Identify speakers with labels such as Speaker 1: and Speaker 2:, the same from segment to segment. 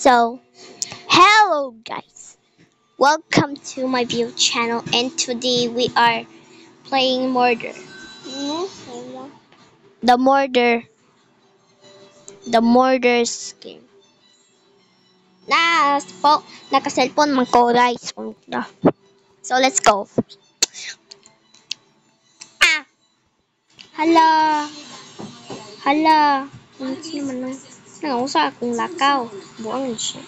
Speaker 1: So, hello guys, welcome to my view channel, and today we are playing Murder. The Murder, the Murder's game. Naka-cellphone man ko guys. So let's go. Ah, hala, hala. Ano siya man lang? Nangusa akong lakaw. Buang siya.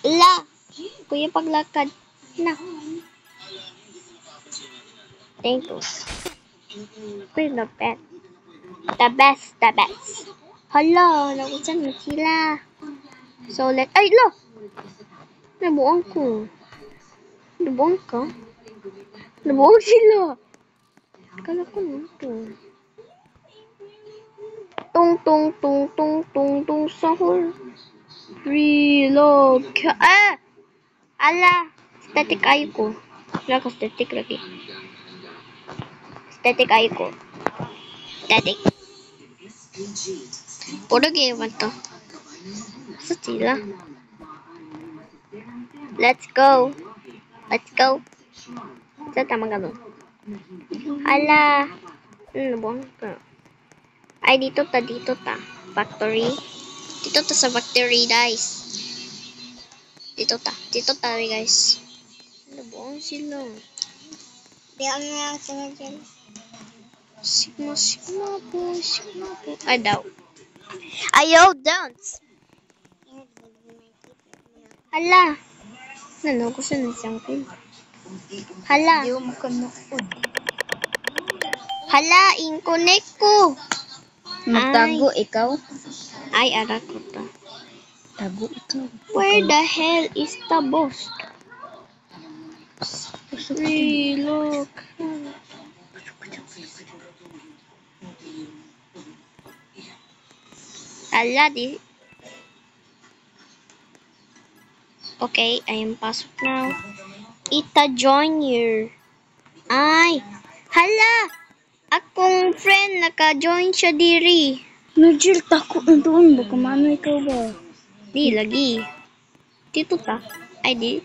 Speaker 1: La, kuya paglakad. Na. Thank you. We're the best. The best. Hala, nausan na sila. So, ay, lo! Nabuang ko. Nabuang ka? Nabuang sila. Kala ko na ito. Tung, sahur. Reload. Ala! Static ayo ko. Wala ko static lagi. Static ayo ko. Static. Puro game to. Sa sila. Let's go. Sa tama ganun. Hala. Nabuang ka. Ay, dito ta. Factory. Dito ta sa factory, guys. Dito ta, guys. Nabuang sila.
Speaker 2: Di ano lang sila dyan.
Speaker 1: Sigma po. Ay, daw. Ayaw, don't. Hala. Ano, gusto na siyang film. Hala.
Speaker 2: Di mo makanuod.
Speaker 1: Hala, in-connect ko.
Speaker 2: Magtago ikaw?
Speaker 1: Ay, ara ko to.
Speaker 2: Tago ikaw.
Speaker 1: Where the hell is the boss? Relook. Hala, di. Okay, I am pasok now. Ita join here. Ay, hala. Akong friend naka-join siya diri.
Speaker 2: Nagil tako na doon. Baka mano ikaw ba?
Speaker 1: Di lagi. Dito ta. Ay di.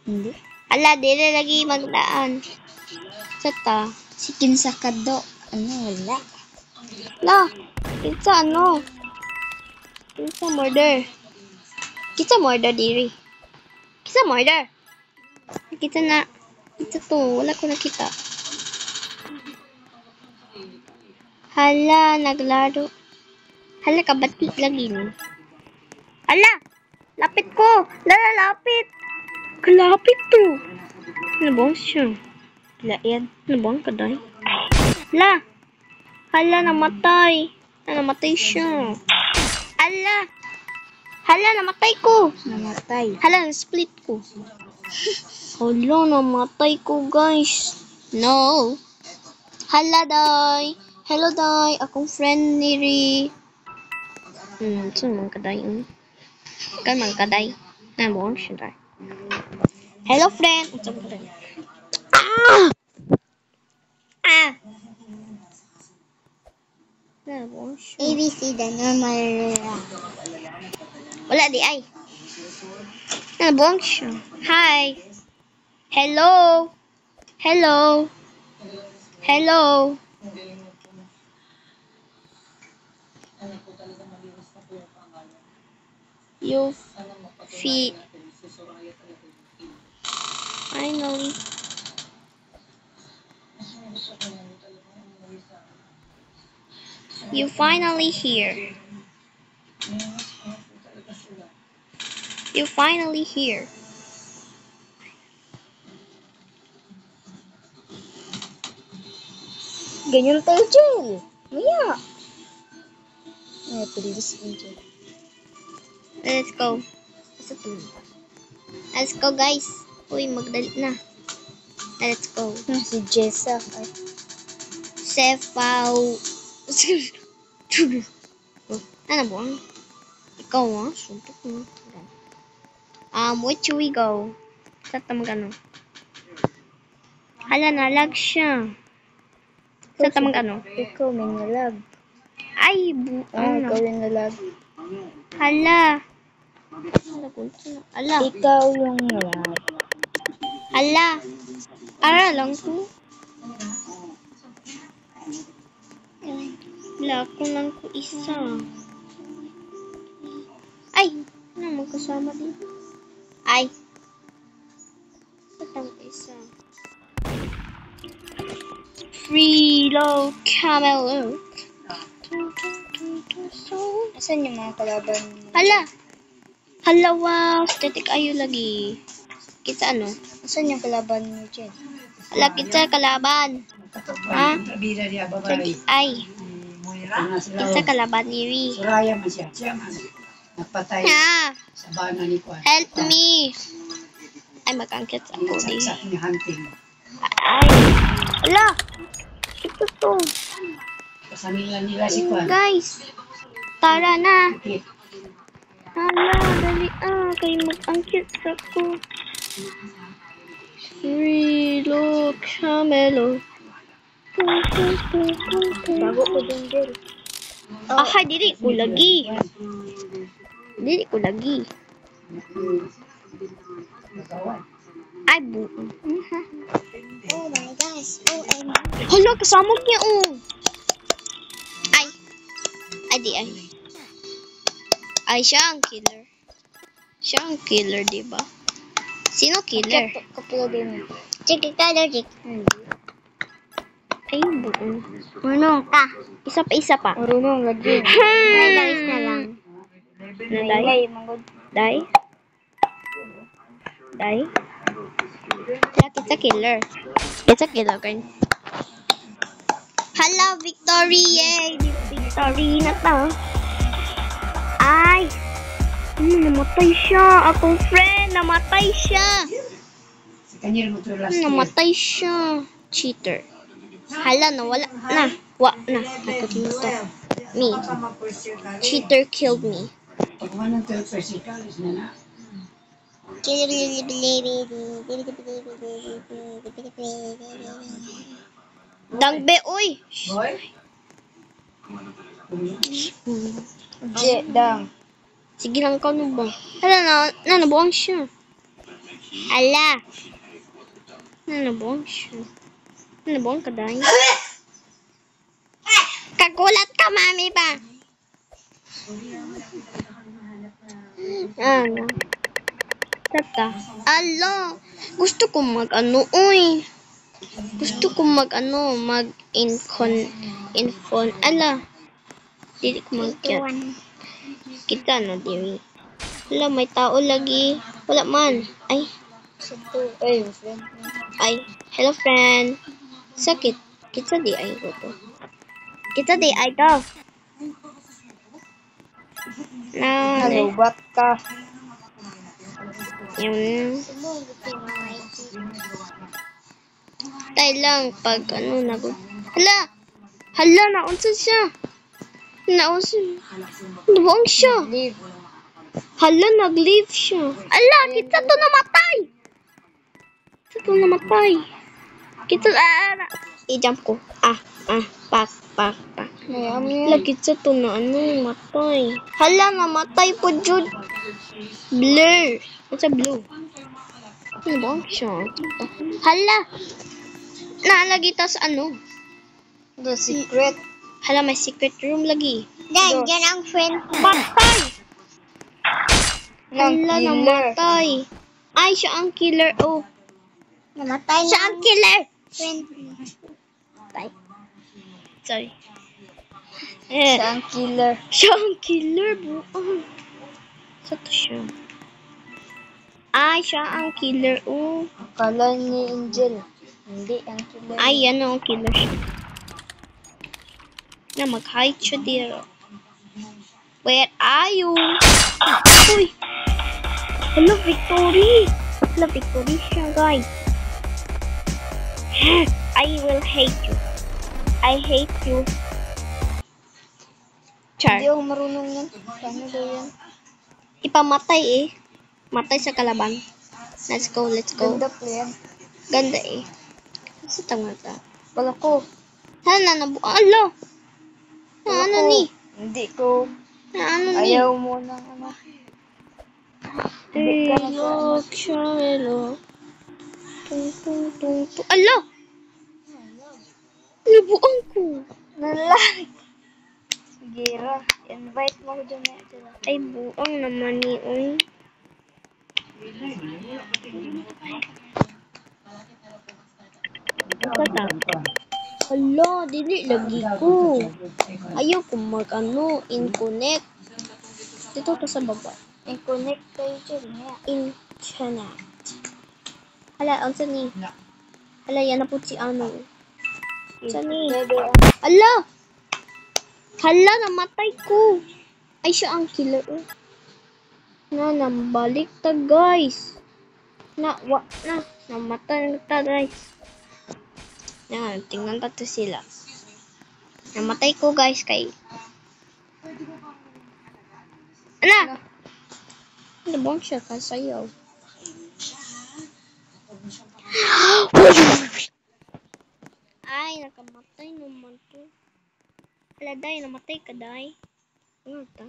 Speaker 2: Hindi.
Speaker 1: Hala, dili lagi magdaan. Sa ta.
Speaker 2: Si Kinsa Kado. Ano wala?
Speaker 1: La, kita ano? Kita murder. Kita murder diri. Kita murder. Kita na. Kita to. Wala ko nakita. Hala, naglaro. Hala, kabati lagi ni. Hala, lapit ko. Lapit. Kalapit to. Nabuang siya.
Speaker 2: Wala yan.
Speaker 1: Nabuang ka dahil. Hala, namatay. Namatay siya. Hala, namatay ko.
Speaker 2: Namatay.
Speaker 1: Hala, split ko. Hala, namatay ko, guys. No. Hala, day. Hello, day. Akong friend ni Ri. Saan man kaday? Kan man kaday. Nabuang siya, day. Hello, friend. Ah! Nabuang siya.
Speaker 2: ABC the normal.
Speaker 1: Wala di ay. Nabuang siya. Hi. Hello. You finally. You finally here.
Speaker 2: Ganyan tayo dyan. Maya. Ay, please.
Speaker 1: Let's go. Let's go, guys. Uy, magdali na. Let's go.
Speaker 2: Si Jessa. Ay.
Speaker 1: Sefaw. Ano ba? Ikaw suntok mo. Where should we go? Sa tamang Hala, nalag siya. Sa tamang
Speaker 2: Ikaw may nalag.
Speaker 1: Ay,
Speaker 2: Ikaw yung nalag.
Speaker 1: Hala. Ala.
Speaker 2: Ikaw yung wala.
Speaker 1: Hala. Ara lang ko. Wala ko lang ko isa. Ay! Ano magkasama dito? Ay! Saan isa? Reload camel.
Speaker 2: Asan yung mga kalaban?
Speaker 1: Hala! Hala, wow! Static ayo lagi. Kita ano?
Speaker 2: Asan yung kalaban mo, Jen?
Speaker 1: Hala, kita kalaban. Ha?
Speaker 3: Bida dia
Speaker 1: Lagi,
Speaker 3: babae.
Speaker 1: ay.
Speaker 3: Moira.
Speaker 1: Kita kalaban ni Ri.
Speaker 3: Suraya man siya. Siya man. Nagpatay
Speaker 1: Ha!
Speaker 3: sa bana ni Kwan.
Speaker 1: Help me! Ay, mag-angkit ako di.
Speaker 3: Saksak ni hunting.
Speaker 1: Ay! Hala! Ito to.
Speaker 3: Kasamilan nila si Kwan.
Speaker 1: Guys! Tara na!
Speaker 3: Bakit?
Speaker 1: Hala, dali kayo mag-angkit ako. Reload camelo.
Speaker 2: Bago ko din, Jen.
Speaker 1: Aha, dili ko lagi. Dili ko lagi. Ay, buo.
Speaker 2: Oh my gosh. OMG.
Speaker 1: Hala, kasamog niya, Ay. Ay, di ay. Ay, siya ang killer. Siya ang killer, diba? Sino killer?
Speaker 2: Kapila din.
Speaker 1: Sige ka, Logic. Ay, buo. Marunong ka. Isa pa.
Speaker 2: Marunong lagi.
Speaker 1: Guys na lang. Naday?
Speaker 2: Ay, manggod.
Speaker 1: Die? Die? Kaya kita killer. Kita killer, girl. Hala, victory! Yay! Victory na to. Ay! Namatay siya. Akong friend, namatay siya.
Speaker 3: Si Kanyir mo to last year.
Speaker 1: Namatay siya. Cheater. Hala, nawala na. Na. Ako din to. Me. Cheater killed me.
Speaker 3: Pag manang to first year college na na.
Speaker 1: Dangbe, uy!
Speaker 3: Boy?
Speaker 2: Je, dang.
Speaker 1: Sige lang ka ano ba? Hala, nabuang siya. Hala. Nabuang siya. Nabuang ka dahil. Kagulat ka, mami ba? Ano? Tata. Ala. Gusto ko mag-ano, uy. Gusto ko mag-ano, mag-infon. Ala. Dili ko mag-get. Kita no, diri. Wala, may tao lagi. Wala man. Ay.
Speaker 2: Ay, friend.
Speaker 1: Ay. Hello, friend. Sakit. Kita di ay ko to. Kita di ay ko. Na.
Speaker 2: Nalubat ka.
Speaker 1: Yun. Tay lang pag ano nagod. Hala. Hala, naunsa siya. Naunsa. Nabuang siya.
Speaker 2: Leave.
Speaker 1: Hala, nag-leave siya. Ala, kita to namatay. Kita to namatay. Kita, i-jump ko. Pak.
Speaker 2: Mayam
Speaker 1: Hala,
Speaker 2: yan.
Speaker 1: kita to na matay. Hala, namatay po, Jude. Blur. What's a blue? Ano ba siya? Hala. Naalagi ta sa ano?
Speaker 2: The secret.
Speaker 1: Hala, may secret room lagi.
Speaker 2: Dan,
Speaker 1: Diyan ang friend. Patay!
Speaker 2: Ng
Speaker 1: Hala,
Speaker 2: killer.
Speaker 1: namatay. Ay, siya ang killer. Oh.
Speaker 2: Namatay
Speaker 1: Siya ang killer.
Speaker 2: friend.
Speaker 1: Patay. Sorry.
Speaker 2: Siya ang killer.
Speaker 1: Siya ang killer, buong. Sa to siya. Ay, siya ang killer. Oh.
Speaker 2: Akala ni Angel. Hindi, ang killer.
Speaker 1: Ay, yan ang killer siya. Na mag-hide siya dito. Where are you? Uy! Hello, Victory! Hello, Victory siya, guys. I will hate you. I hate you. Char.
Speaker 2: Hindi ako marunong yan. Paano daw yan?
Speaker 1: Ipamatay eh. Matay sa kalaban. Let's go.
Speaker 2: Ganda po yan.
Speaker 1: Ganda eh. Sa tanga ta.
Speaker 2: Wala ko.
Speaker 1: Hala, nabuo. Alo! Ano ni?
Speaker 2: Hindi ko
Speaker 1: Na ano ni?
Speaker 2: Ayaw mo ng ano.
Speaker 1: Ilok siya, ilok. Tung, tung, tung, tung. Ala! Nabuang ko.
Speaker 2: Nalag. Sige ra. Invite mo ko dyan na sila.
Speaker 1: Ay, buang naman ni Uy. Kata. Hala, dili lagi ko. Ayaw ko mag-ano, in-connect. Dito to sa baba.
Speaker 2: I-connect kayo dyan.
Speaker 1: Internet. Hala, ang ni? Hala, yan na po si ano. Saan ni?
Speaker 2: Pwede
Speaker 1: Hala! Hala, namatay ko. Ay, siya ang killer. Na, nambalik ta, guys. Namatay na ta, guys. Yan, tingnan ta to sila. Namatay ko, guys, kay... Ala! Nabang siya kasayaw. Ay, nakamatay naman to. Ala, day, namatay ka, day. Ano ta?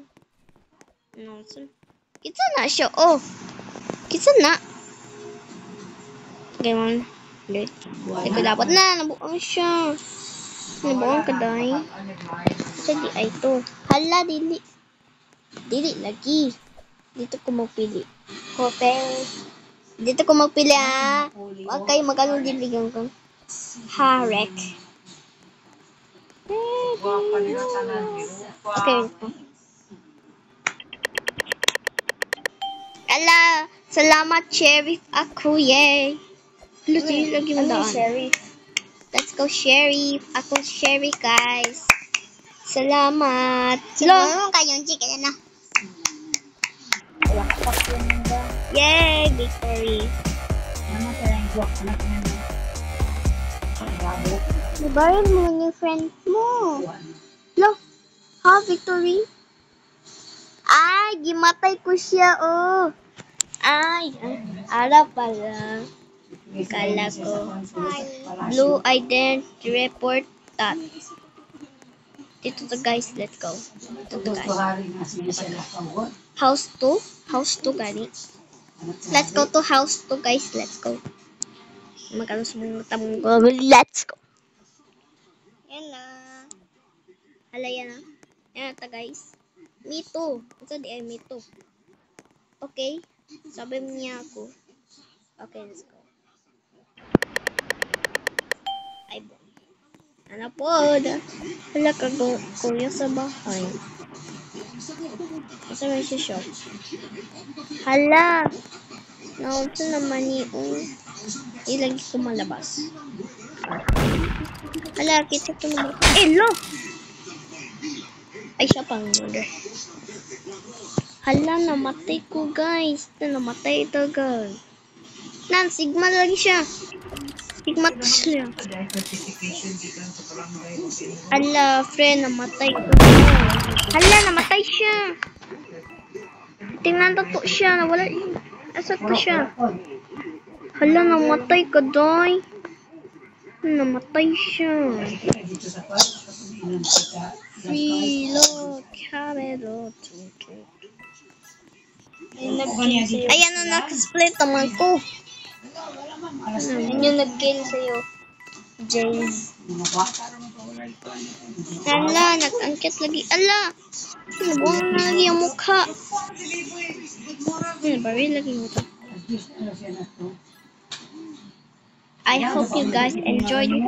Speaker 1: Ano, kita na siya, oh. Kita na. Gawin. Hindi ko dapat na, nabuang siya. Nabuang ka, day. Kasi di ay to. Hala, dili. Dili, lagi. Dito ko magpili.
Speaker 2: hotel.
Speaker 1: Dito ko magpili, ha. Huwag kayo magkano diligang ko. Harek. Okay, ito. Ala, salamat, Sheriff ako, yay. Lagi mo
Speaker 2: Ano
Speaker 1: daan.
Speaker 2: Sheriff?
Speaker 1: Let's go, Sheriff. Ako, Sheriff, guys. Salamat.
Speaker 2: Lo.
Speaker 1: Kayong chicken na.
Speaker 2: Wakpak yun ba?
Speaker 1: Yay, victory.
Speaker 3: Ano ka lang buwak? Anak mo na. Bravo.
Speaker 1: Nabayan mo yung friend mo. Lo, ha, victory? Ay, gimatay ko siya, oh. Ay, ara pala. Kala ko. Blue identity report that. Dito to, guys, let's go. Dito to, guys.
Speaker 3: Tuhari na siya nakawag.
Speaker 1: House 2? House 2, gani. Let's go to house 2, guys. Let's go. Magkano sa mga tamong go. Let's go. Yan na. Hala, yan na. Yan na, guys. Me too. Ito di ay me too. Okay? Sabi niya ako. Okay, let's go. Ay, bo. Ano po? Hala ka kuya sa bahay. Kasi may siya shop. Hala! Naunsa naman ni ilagi ko malabas. Hala, kita ko naman. Lo! Ay, siya pang murder. Hala, namatay ko, guys. Namatay ito, guys. Nan, sigma lagi siya. Sigma siya. Hala, friend, namatay ko. Hala, namatay siya. Tingnan to siya. Nawala. Asat ko siya. Hala, namatay ka, doy. Namatay siya.
Speaker 3: Dito sa kwan.
Speaker 1: Reload, camera, tutu.
Speaker 2: Ay,
Speaker 1: Ayan na, nakasplit naman ko.
Speaker 2: yun yung nag-kill sa'yo. James.
Speaker 1: Hala, nag-angkit lagi. Ala! Nabuang na lagi ang mukha. Baril lagi mo ito. I hope you guys enjoyed it.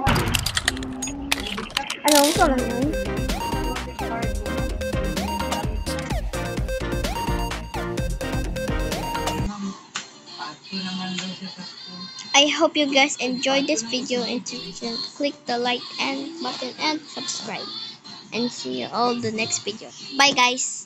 Speaker 1: Ano ko lang yun? I hope you guys enjoyed this video and click the like and button and subscribe. And see you all the next video. Bye guys.